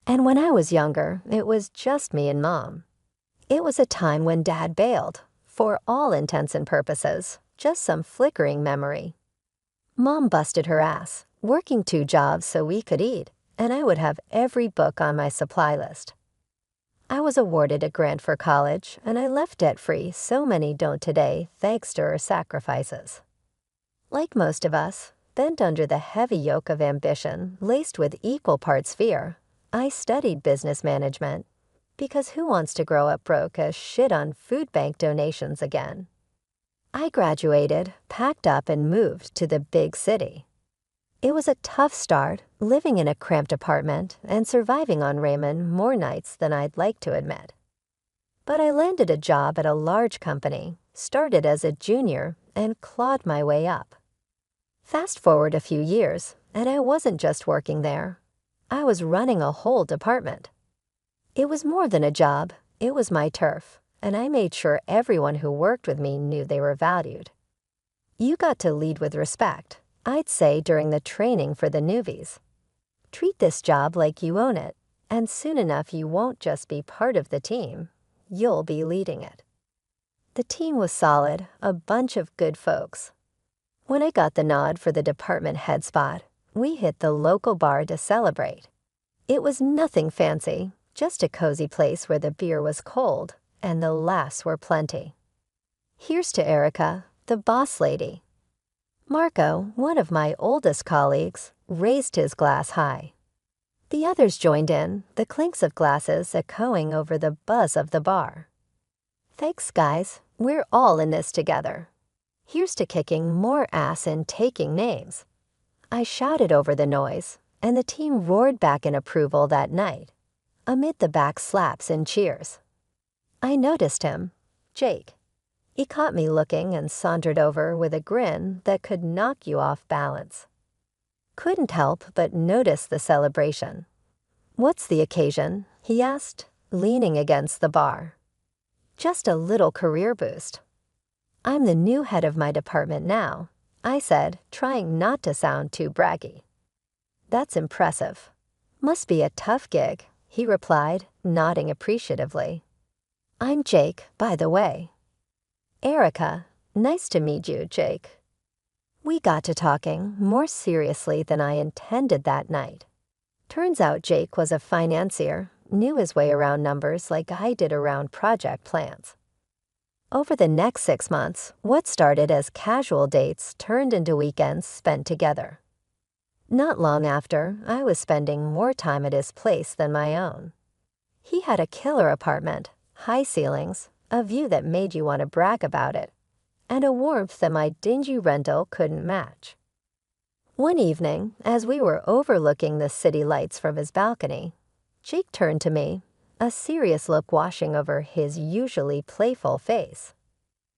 And when I was younger, it was just me and Mom. It was a time when Dad bailed, for all intents and purposes, just some flickering memory. Mom busted her ass, working 2 jobs so we could eat, and I would have every book on my supply list. I was awarded a grant for college, and I left debt-free, so many don't today thanks to her sacrifices. Like most of us, bent under the heavy yoke of ambition laced with equal parts fear, I studied business management, because who wants to grow up broke as shit on food bank donations again? I graduated, packed up, and moved to the big city. It was a tough start, living in a cramped apartment and surviving on ramen more nights than I'd like to admit. But I landed a job at a large company, started as a junior, and clawed my way up. Fast forward a few years, and I wasn't just working there. I was running a whole department. It was more than a job, it was my turf, and I made sure everyone who worked with me knew they were valued. You got to lead with respect, I'd say during the training for the newbies. Treat this job like you own it, and soon enough you won't just be part of the team, you'll be leading it. The team was solid, a bunch of good folks. When I got the nod for the department head spot, we hit the local bar to celebrate. It was nothing fancy, just a cozy place where the beer was cold and the laughs were plenty. Here's to Erica, the boss lady. Marco, one of my oldest colleagues, raised his glass high. The others joined in, the clinks of glasses echoing over the buzz of the bar. Thanks, guys. We're all in this together. Here's to kicking more ass and taking names. I shouted over the noise, and the team roared back in approval that night, amid the back slaps and cheers. I noticed him, Jake. He caught me looking and sauntered over with a grin that could knock you off balance. Couldn't help but notice the celebration. "What's the occasion?" he asked, leaning against the bar. "Just a little career boost." "I'm the new head of my department now," I said, trying not to sound too braggy. "That's impressive. Must be a tough gig," he replied, nodding appreciatively. "I'm Jake, by the way." "Erica, nice to meet you, Jake." We got to talking more seriously than I intended that night. Turns out Jake was a financier, knew his way around numbers like I did around project plans. Over the next 6 months, what started as casual dates turned into weekends spent together. Not long after, I was spending more time at his place than my own. He had a killer apartment, high ceilings, a view that made you want to brag about it, and a warmth that my dingy rental couldn't match. One evening, as we were overlooking the city lights from his balcony, Jake turned to me, a serious look washing over his usually playful face.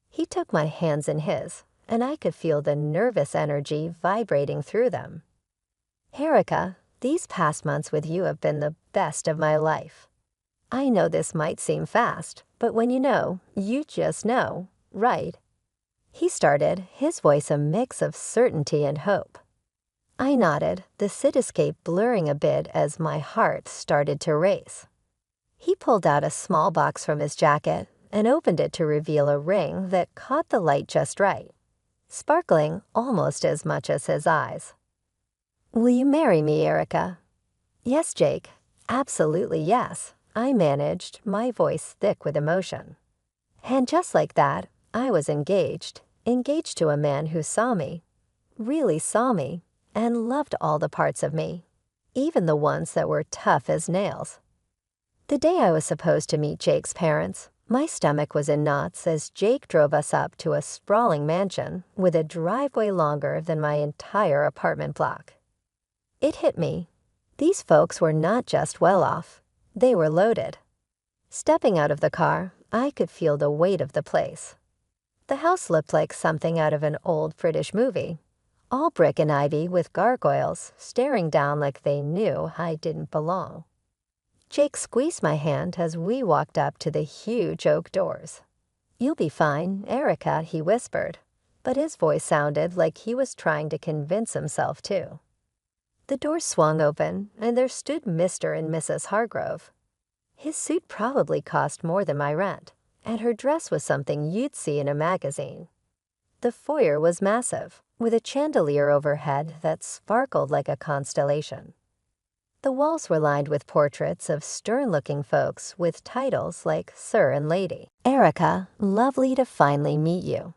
He took my hands in his, and I could feel the nervous energy vibrating through them. "Erica, these past months with you have been the best of my life. I know this might seem fast, but when you just know, right?" He started, his voice a mix of certainty and hope. I nodded, the cityscape blurring a bit as my heart started to race. He pulled out a small box from his jacket and opened it to reveal a ring that caught the light just right, sparkling almost as much as his eyes. "Will you marry me, Erica?" "Yes, Jake. Absolutely yes," I managed, my voice thick with emotion. And just like that, I was engaged to a man who saw me, really saw me, and loved all the parts of me, even the ones that were tough as nails. The day I was supposed to meet Jake's parents, my stomach was in knots as Jake drove us up to a sprawling mansion with a driveway longer than my entire apartment block. It hit me. These folks were not just well off, they were loaded. Stepping out of the car, I could feel the weight of the place. The house looked like something out of an old British movie, all brick and ivy with gargoyles staring down like they knew I didn't belong. Jake squeezed my hand as we walked up to the huge oak doors. "You'll be fine, Erica," he whispered, but his voice sounded like he was trying to convince himself too. The door swung open, and there stood Mr. and Mrs. Hargrove. His suit probably cost more than my rent, and her dress was something you'd see in a magazine. The foyer was massive, with a chandelier overhead that sparkled like a constellation. The walls were lined with portraits of stern-looking folks with titles like Sir and Lady. "Erica, lovely to finally meet you.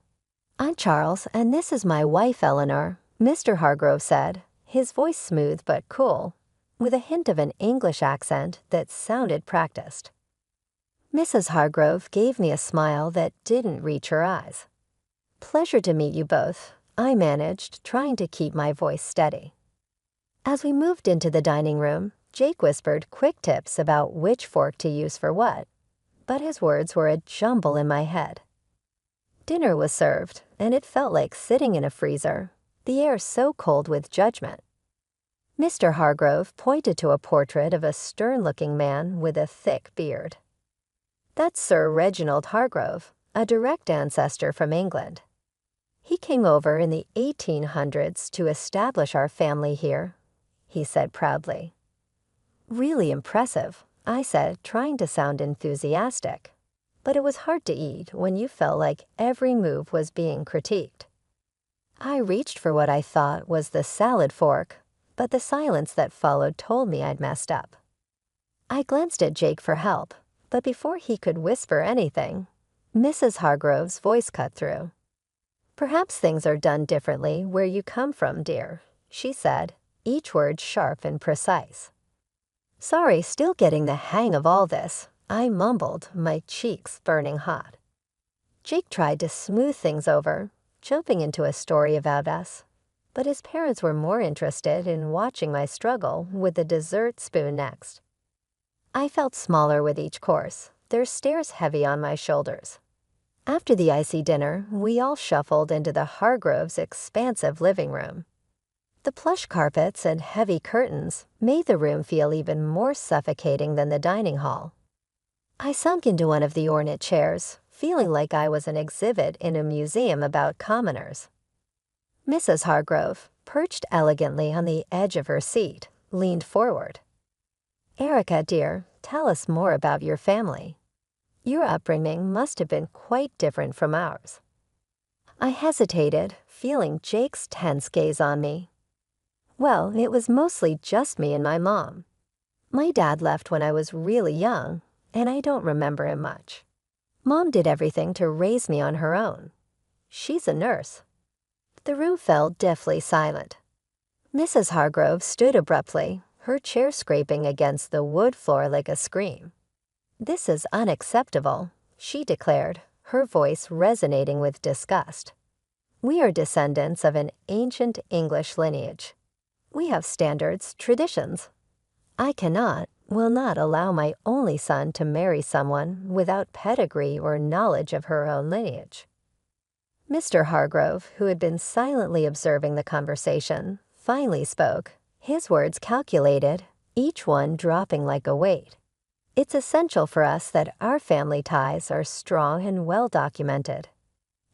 I'm Charles, and this is my wife, Eleanor," Mr. Hargrove said, his voice smooth but cool, with a hint of an English accent that sounded practiced. Mrs. Hargrove gave me a smile that didn't reach her eyes. "Pleasure to meet you both," I managed, trying to keep my voice steady. As we moved into the dining room, Jake whispered quick tips about which fork to use for what, but his words were a jumble in my head. Dinner was served, and it felt like sitting in a freezer, the air so cold with judgment. Mr. Hargrove pointed to a portrait of a stern-looking man with a thick beard. "That's Sir Reginald Hargrove, a direct ancestor from England. He came over in the 1800s to establish our family here," he said proudly. "Really impressive," I said, trying to sound enthusiastic. But it was hard to eat when you felt like every move was being critiqued. I reached for what I thought was the salad fork, but the silence that followed told me I'd messed up. I glanced at Jake for help, but before he could whisper anything, Mrs. Hargrove's voice cut through. "Perhaps things are done differently where you come from, dear," she said, each word sharp and precise. "Sorry, still getting the hang of all this," I mumbled, my cheeks burning hot. Jake tried to smooth things over, jumping into a story about us, but his parents were more interested in watching my struggle with the dessert spoon next. I felt smaller with each course, their stares heavy on my shoulders. After the icy dinner, we all shuffled into the Hargroves' expansive living room. The plush carpets and heavy curtains made the room feel even more suffocating than the dining hall. I sunk into one of the ornate chairs, feeling like I was an exhibit in a museum about commoners. Mrs. Hargrove, perched elegantly on the edge of her seat, leaned forward. "Erica, dear, tell us more about your family. Your upbringing must have been quite different from ours." I hesitated, feeling Jake's tense gaze on me. "Well, it was mostly just me and my mom. My dad left when I was really young, and I don't remember him much. Mom did everything to raise me on her own. She's a nurse." The room fell deathly silent. Mrs. Hargrove stood abruptly, her chair scraping against the wood floor like a scream. "This is unacceptable," she declared, her voice resonating with disgust. "We are descendants of an ancient English lineage. We have standards, traditions. I will not allow my only son to marry someone without pedigree or knowledge of her own lineage." Mr. Hargrove, who had been silently observing the conversation, finally spoke, his words calculated, each one dropping like a weight. "It's essential for us that our family ties are strong and well documented.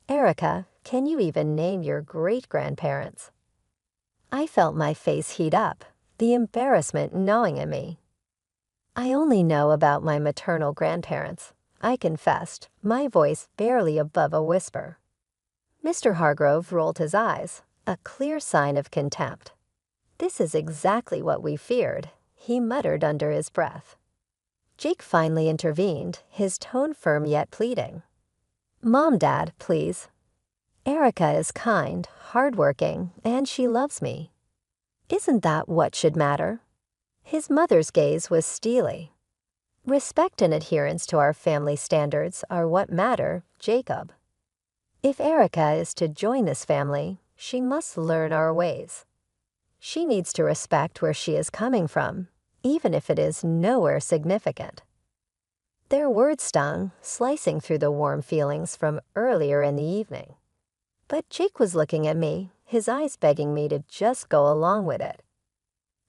Erica, can you even name your great-grandparents?" I felt my face heat up, the embarrassment gnawing at me. "I only know about my maternal grandparents," I confessed, my voice barely above a whisper. Mr. Hargrove rolled his eyes, a clear sign of contempt. "This is exactly what we feared," he muttered under his breath. Jake finally intervened, his tone firm yet pleading. "Mom, Dad, please. Erica is kind, hardworking, and she loves me. Isn't that what should matter?" His mother's gaze was steely. "Respect and adherence to our family standards are what matter, Jacob. If Erica is to join this family, she must learn our ways. She needs to respect where she is coming from, even if it is nowhere significant." Their words stung, slicing through the warm feelings from earlier in the evening. But Jake was looking at me, his eyes begging me to just go along with it.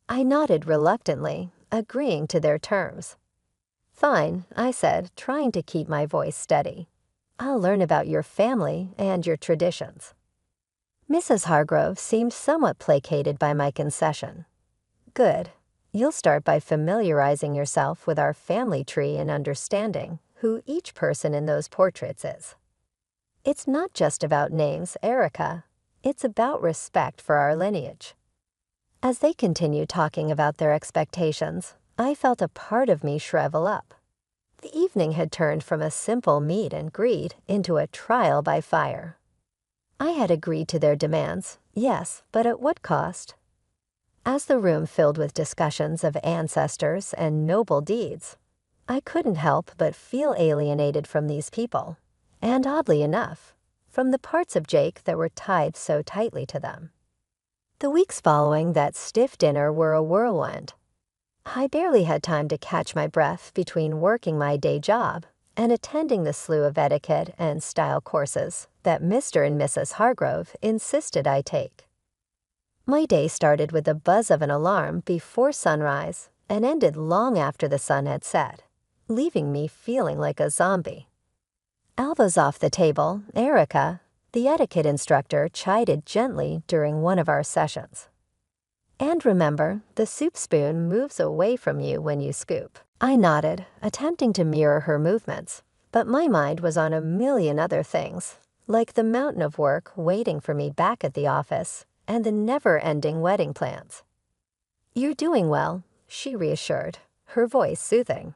I nodded reluctantly, agreeing to their terms. "Fine," I said, trying to keep my voice steady. "I'll learn about your family and your traditions." Mrs. Hargrove seemed somewhat placated by my concession. Good. You'll start by familiarizing yourself with our family tree and understanding who each person in those portraits is. It's not just about names, Erica. It's about respect for our lineage. As they continued talking about their expectations, I felt a part of me shrivel up. The evening had turned from a simple meet and greet into a trial by fire. I had agreed to their demands, yes, but at what cost? As the room filled with discussions of ancestors and noble deeds, I couldn't help but feel alienated from these people, and oddly enough, from the parts of Jake that were tied so tightly to them. The weeks following that stiff dinner were a whirlwind. I barely had time to catch my breath between working my day job and attending the slew of etiquette and style courses that Mr. and Mrs. Hargrove insisted I take. My day started with the buzz of an alarm before sunrise and ended long after the sun had set, leaving me feeling like a zombie. Elbows off the table, Erica, the etiquette instructor, chided gently during one of our sessions. And remember, the soup spoon moves away from you when you scoop. I nodded, attempting to mirror her movements, but my mind was on a million other things, like the mountain of work waiting for me back at the office and the never-ending wedding plans. "You're doing well," she reassured, her voice soothing.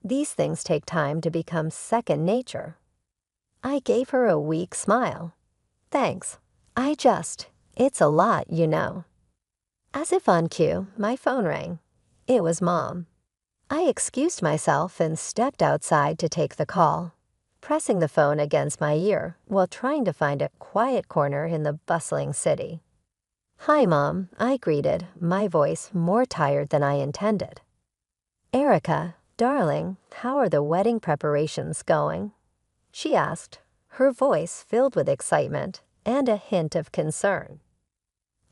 "These things take time to become second nature." I gave her a weak smile. "Thanks. It's a lot, you know." As if on cue, my phone rang. It was Mom. I excused myself and stepped outside to take the call, pressing the phone against my ear while trying to find a quiet corner in the bustling city. "Hi, Mom," I greeted, my voice more tired than I intended. "Erica, darling, how are the wedding preparations going?" she asked, her voice filled with excitement and a hint of concern.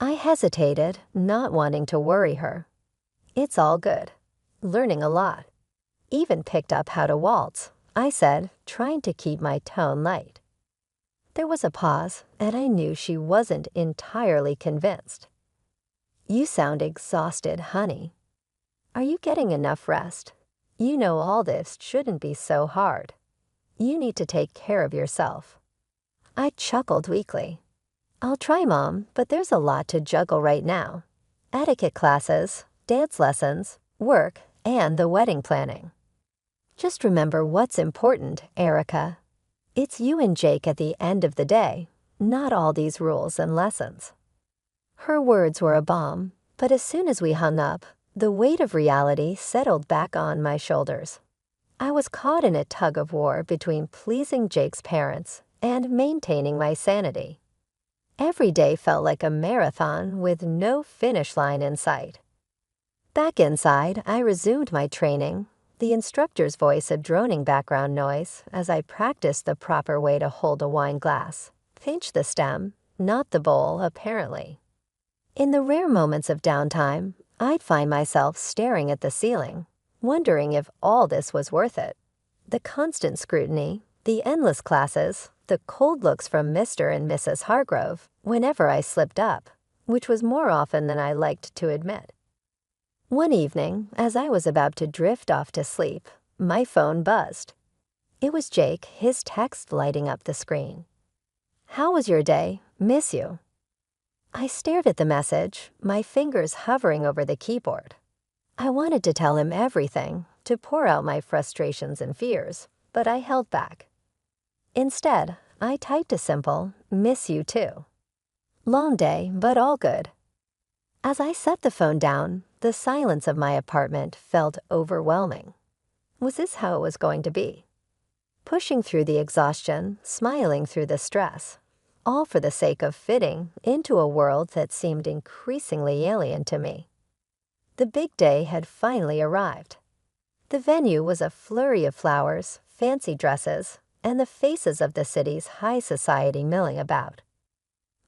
I hesitated, not wanting to worry her. "It's all good. Learning a lot. Even picked up how to waltz," I said, trying to keep my tone light. There was a pause, and I knew she wasn't entirely convinced. "You sound exhausted, honey. Are you getting enough rest? You know all this shouldn't be so hard. You need to take care of yourself." I chuckled weakly. "I'll try, Mom, but there's a lot to juggle right now. Etiquette classes, dance lessons, work, and the wedding planning. Just remember what's important, Erica. It's you and Jake at the end of the day, not all these rules and lessons." Her words were a balm, but as soon as we hung up, the weight of reality settled back on my shoulders. I was caught in a tug-of-war between pleasing Jake's parents and maintaining my sanity. Every day felt like a marathon with no finish line in sight. Back inside, I resumed my training, the instructor's voice a droning background noise as I practiced the proper way to hold a wine glass. Pinch the stem, not the bowl, apparently. In the rare moments of downtime, I'd find myself staring at the ceiling, wondering if all this was worth it. The constant scrutiny, the endless classes, the cold looks from Mr. and Mrs. Hargrove whenever I slipped up, which was more often than I liked to admit. One evening, as I was about to drift off to sleep, my phone buzzed. It was Jake, his text lighting up the screen. "How was your day? Miss you." I stared at the message, my fingers hovering over the keyboard. I wanted to tell him everything, to pour out my frustrations and fears, but I held back. Instead, I typed a simple, "Miss you too." Long day, but all good. As I set the phone down, the silence of my apartment felt overwhelming. Was this how it was going to be? Pushing through the exhaustion, smiling through the stress, all for the sake of fitting into a world that seemed increasingly alien to me. The big day had finally arrived. The venue was a flurry of flowers, fancy dresses, and the faces of the city's high society milling about.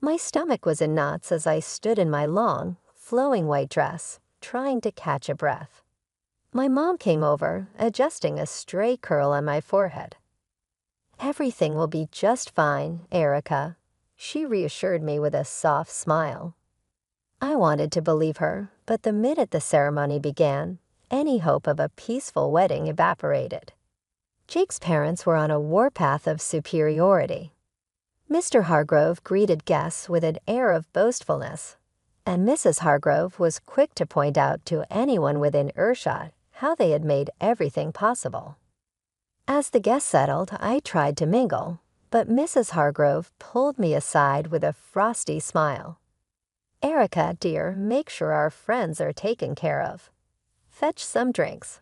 My stomach was in knots as I stood in my long, flowing white dress, trying to catch a breath. My mom came over, adjusting a stray curl on my forehead. "Everything will be just fine, Erica," she reassured me with a soft smile. I wanted to believe her, but the minute the ceremony began, any hope of a peaceful wedding evaporated. Jake's parents were on a warpath of superiority. Mr. Hargrove greeted guests with an air of boastfulness, and Mrs. Hargrove was quick to point out to anyone within earshot how they had made everything possible. As the guests settled, I tried to mingle, but Mrs. Hargrove pulled me aside with a frosty smile. "Erica, dear, make sure our friends are taken care of. Fetch some drinks."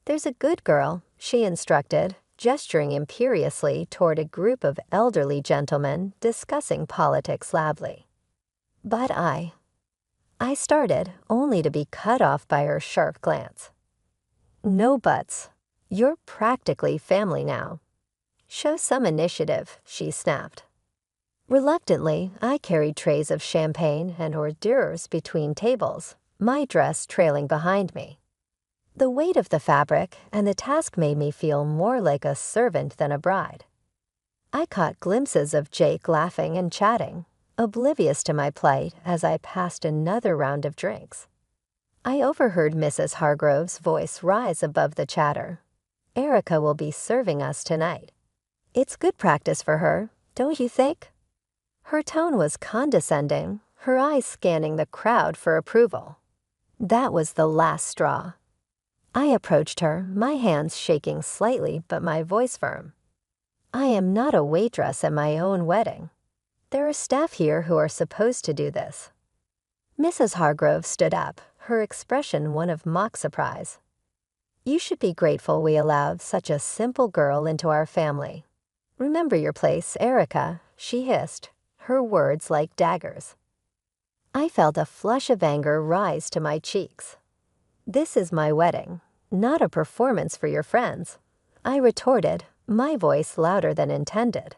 "There's a good girl," she instructed, gesturing imperiously toward a group of elderly gentlemen discussing politics loudly. But I started, only to be cut off by her sharp glance. "No buts. You're practically family now. Show some initiative," she snapped. Reluctantly, I carried trays of champagne and hors d'oeuvres between tables, my dress trailing behind me. The weight of the fabric and the task made me feel more like a servant than a bride. I caught glimpses of Jake laughing and chatting, oblivious to my plight as I passed another round of drinks. I overheard Mrs. Hargrove's voice rise above the chatter. "Erica will be serving us tonight. It's good practice for her, don't you think?" Her tone was condescending, her eyes scanning the crowd for approval. That was the last straw. I approached her, my hands shaking slightly but my voice firm. "I am not a waitress at my own wedding. There are staff here who are supposed to do this." Mrs. Hargrove stood up, her expression one of mock surprise. "You should be grateful we allowed such a simple girl into our family. Remember your place, Erica," she hissed, her words like daggers. I felt a flush of anger rise to my cheeks. "This is my wedding, not a performance for your friends," I retorted, my voice louder than intended.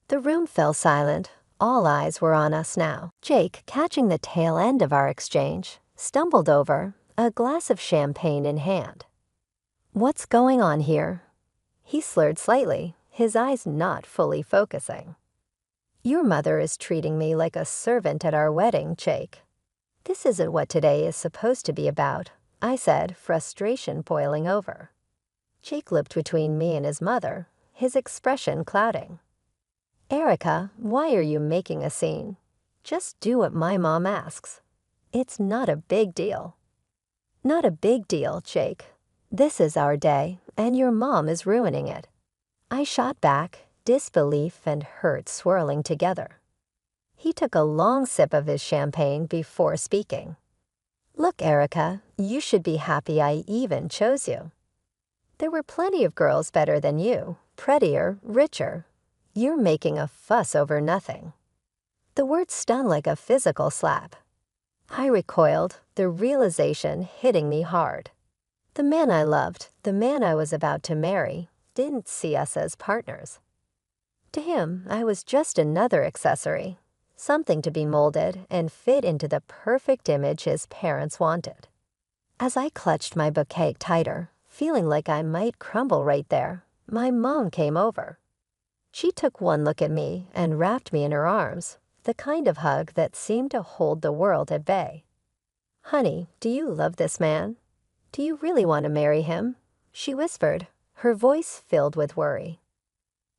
The room fell silent. All eyes were on us now. Jake, catching the tail end of our exchange, stumbled over, a glass of champagne in hand. "What's going on here?" He slurred slightly, his eyes not fully focusing. "Your mother is treating me like a servant at our wedding, Jake. This isn't what today is supposed to be about," I said, frustration boiling over. Jake looked between me and his mother, his expression clouding. "Erica, why are you making a scene? Just do what my mom asks. It's not a big deal." "Not a big deal, Jake. This is our day, and your mom is ruining it." I shot back, disbelief and hurt swirling together. He took a long sip of his champagne before speaking. "Look, Erica, you should be happy I even chose you. There were plenty of girls better than you, prettier, richer. You're making a fuss over nothing." The words stung like a physical slap. I recoiled, the realization hitting me hard. The man I loved, the man I was about to marry, didn't see us as partners. To him, I was just another accessory, something to be molded and fit into the perfect image his parents wanted. As I clutched my bouquet tighter, feeling like I might crumble right there, my mom came over. She took one look at me and wrapped me in her arms, the kind of hug that seemed to hold the world at bay. "Honey, do you love this man? Do you really want to marry him?" she whispered, her voice filled with worry.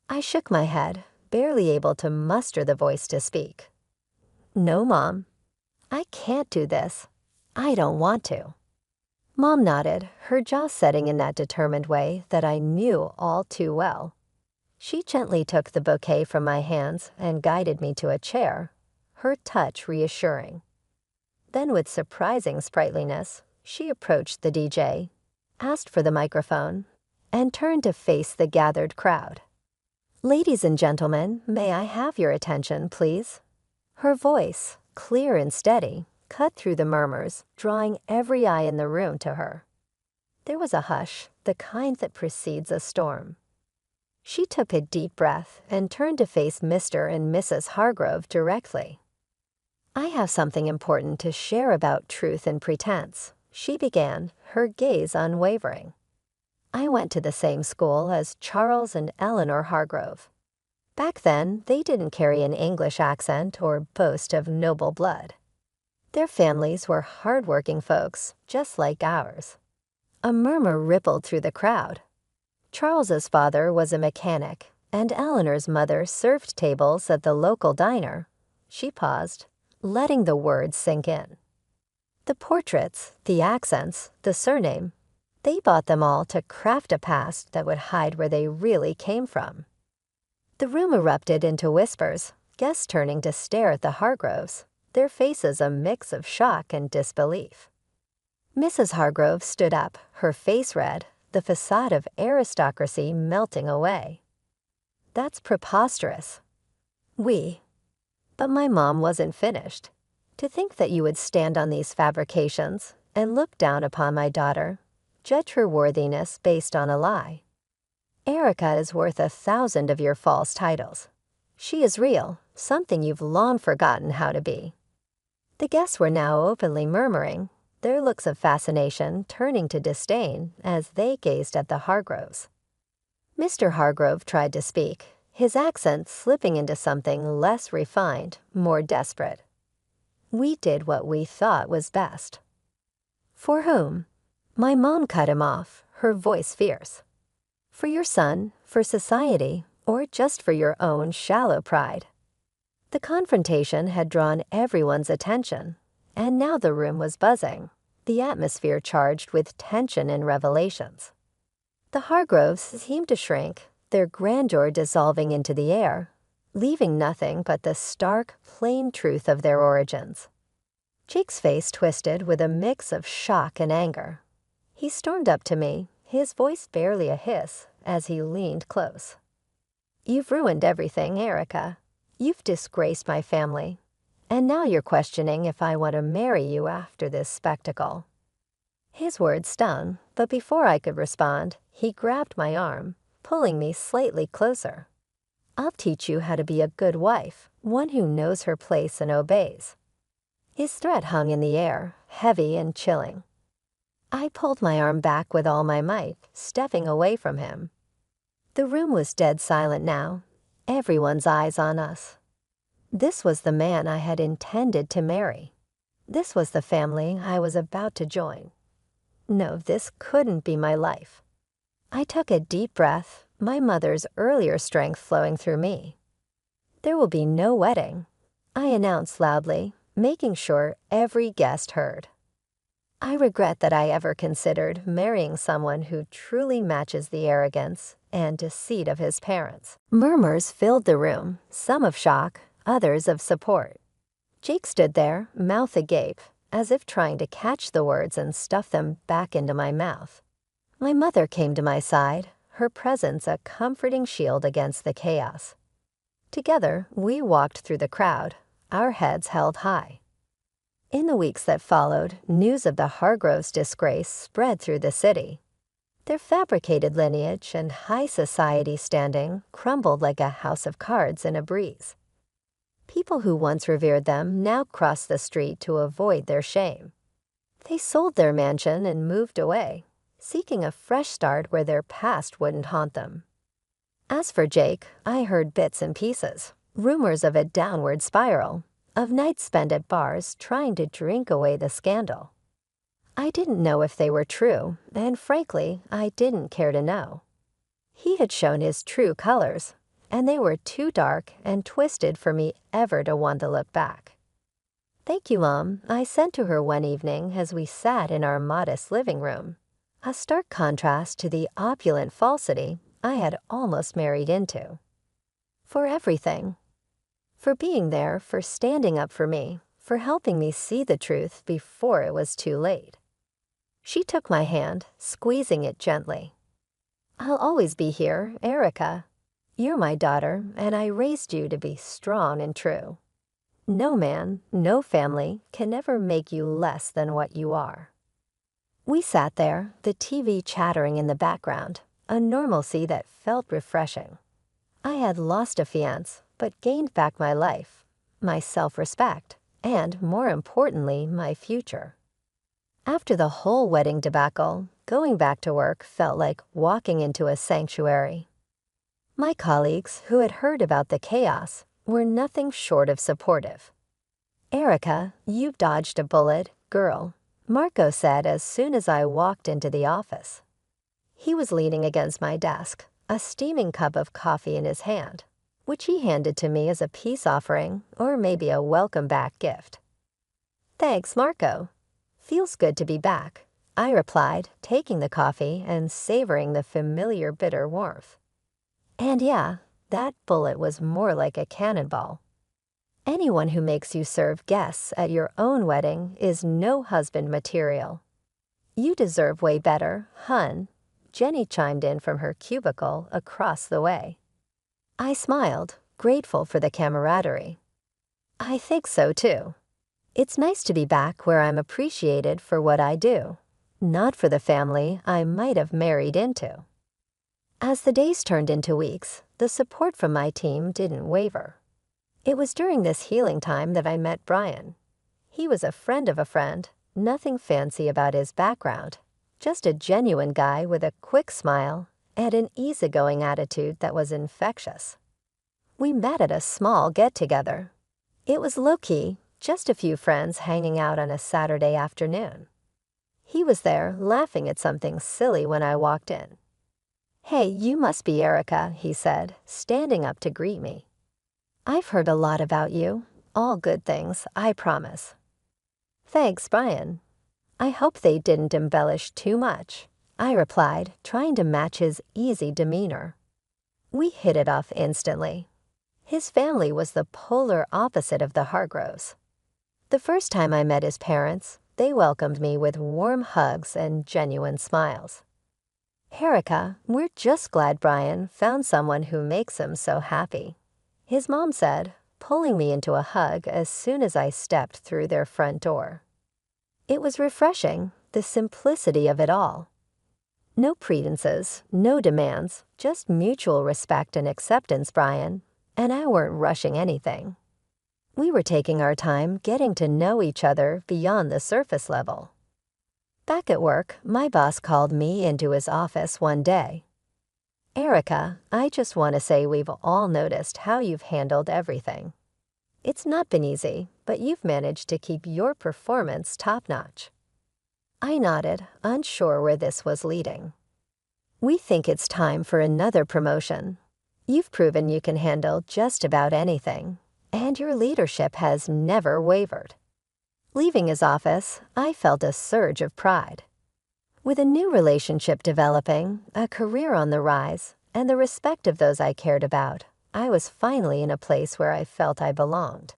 I shook my head, barely able to muster the voice to speak. "No, Mom. I can't do this. I don't want to." Mom nodded, her jaw setting in that determined way that I knew all too well. She gently took the bouquet from my hands and guided me to a chair, her touch reassuring. Then with surprising sprightliness, she approached the DJ, asked for the microphone, and turned to face the gathered crowd. "Ladies and gentlemen, may I have your attention, please?" Her voice, clear and steady, cut through the murmurs, drawing every eye in the room to her. There was a hush, the kind that precedes a storm. She took a deep breath and turned to face Mr. and Mrs. Hargrove directly. "I have something important to share about truth and pretense," she began, her gaze unwavering. "I went to the same school as Charles and Eleanor Hargrove. Back then, they didn't carry an English accent or boast of noble blood. Their families were hard-working folks, just like ours. A murmur rippled through the crowd. Charles's father was a mechanic, and Eleanor's mother served tables at the local diner. She paused, letting the words sink in. The portraits, the accents, the surname, they bought them all to craft a past that would hide where they really came from. The room erupted into whispers, guests turning to stare at the Hargroves, their faces a mix of shock and disbelief. Mrs. Hargrove stood up, her face red, the facade of aristocracy melting away. "That's preposterous." But my mom wasn't finished. "To think that you would stand on these fabrications and look down upon my daughter, judge her worthiness based on a lie. Erica is worth 1,000 of your false titles. She is real, something you've long forgotten how to be." The guests were now openly murmuring, their looks of fascination turning to disdain as they gazed at the Hargroves. Mr. Hargrove tried to speak, his accent slipping into something less refined, more desperate. "We did what we thought was best." "For whom?" My mom cut him off, her voice fierce. "For your son, for society, or just for your own shallow pride?" The confrontation had drawn everyone's attention, and now the room was buzzing, the atmosphere charged with tension and revelations. The Hargroves seemed to shrink, their grandeur dissolving into the air, leaving nothing but the stark, plain truth of their origins. Jake's face twisted with a mix of shock and anger. He stormed up to me, his voice barely a hiss, as he leaned close. "You've ruined everything, Erica. You've disgraced my family. And now you're questioning if I want to marry you after this spectacle." His words stung, but before I could respond, he grabbed my arm, pulling me slightly closer. "I'll teach you how to be a good wife, one who knows her place and obeys." His threat hung in the air, heavy and chilling. I pulled my arm back with all my might, stepping away from him. The room was dead silent now, everyone's eyes on us. This was the man I had intended to marry. This was the family I was about to join. No, this couldn't be my life. I took a deep breath, my mother's earlier strength flowing through me. "There will be no wedding," I announced loudly, making sure every guest heard. I regret that I ever considered marrying someone who truly matches the arrogance and deceit of his parents. Murmurs filled the room, some of shock, others of support. Jake stood there, mouth agape, as if trying to catch the words and stuff them back into my mouth. My mother came to my side, her presence a comforting shield against the chaos. Together, we walked through the crowd, our heads held high. In the weeks that followed, news of the Hargroves' disgrace spread through the city. Their fabricated lineage and high society standing crumbled like a house of cards in a breeze. People who once revered them now crossed the street to avoid their shame. They sold their mansion and moved away, seeking a fresh start where their past wouldn't haunt them. As for Jake, I heard bits and pieces, rumors of a downward spiral, of nights spent at bars trying to drink away the scandal. I didn't know if they were true, and frankly, I didn't care to know. He had shown his true colors, and they were too dark and twisted for me ever to want to look back. "Thank you, Mom," I said to her one evening as we sat in our modest living room, a stark contrast to the opulent falsity I had almost married into. "For everything. For being there, for standing up for me, for helping me see the truth before it was too late." She took my hand, squeezing it gently. "I'll always be here, Erica. You're my daughter, and I raised you to be strong and true. No man, no family can ever make you less than what you are." We sat there, the TV chattering in the background, a normalcy that felt refreshing. I had lost a fiancé, but gained back my life, my self-respect, and, more importantly, my future. After the whole wedding debacle, going back to work felt like walking into a sanctuary. My colleagues, who had heard about the chaos, were nothing short of supportive. "Erica, you've dodged a bullet, girl," Marco said as soon as I walked into the office. He was leaning against my desk, a steaming cup of coffee in his hand, which he handed to me as a peace offering or maybe a welcome-back gift. "Thanks, Marco. Feels good to be back," I replied, taking the coffee and savoring the familiar bitter warmth. And yeah, that bullet was more like a cannonball. Anyone who makes you serve guests at your own wedding is no husband material. "You deserve way better, hun," Jenny chimed in from her cubicle across the way. I smiled, grateful for the camaraderie. "I think so too. It's nice to be back where I'm appreciated for what I do, not for the family I might have married into." As the days turned into weeks, the support from my team didn't waver. It was during this healing time that I met Brian. He was a friend of a friend, nothing fancy about his background, just a genuine guy with a quick smile and an easygoing attitude that was infectious. We met at a small get-together. It was low-key, just a few friends hanging out on a Saturday afternoon. He was there laughing at something silly when I walked in. "Hey, you must be Erica," he said, standing up to greet me. "I've heard a lot about you. All good things, I promise." "Thanks, Brian. I hope they didn't embellish too much," I replied, trying to match his easy demeanor. We hit it off instantly. His family was the polar opposite of the Hargroves. The first time I met his parents, they welcomed me with warm hugs and genuine smiles. "Erica, we're just glad Brian found someone who makes him so happy," his mom said, pulling me into a hug as soon as I stepped through their front door. It was refreshing, the simplicity of it all. No pretenses, no demands, just mutual respect and acceptance, Brian, and I weren't rushing anything. We were taking our time getting to know each other beyond the surface level. Back at work, my boss called me into his office one day. "Erica, I just want to say we've all noticed how you've handled everything. It's not been easy, but you've managed to keep your performance top-notch." I nodded, unsure where this was leading. "We think it's time for another promotion. You've proven you can handle just about anything, and your leadership has never wavered." Leaving his office, I felt a surge of pride. With a new relationship developing, a career on the rise, and the respect of those I cared about, I was finally in a place where I felt I belonged.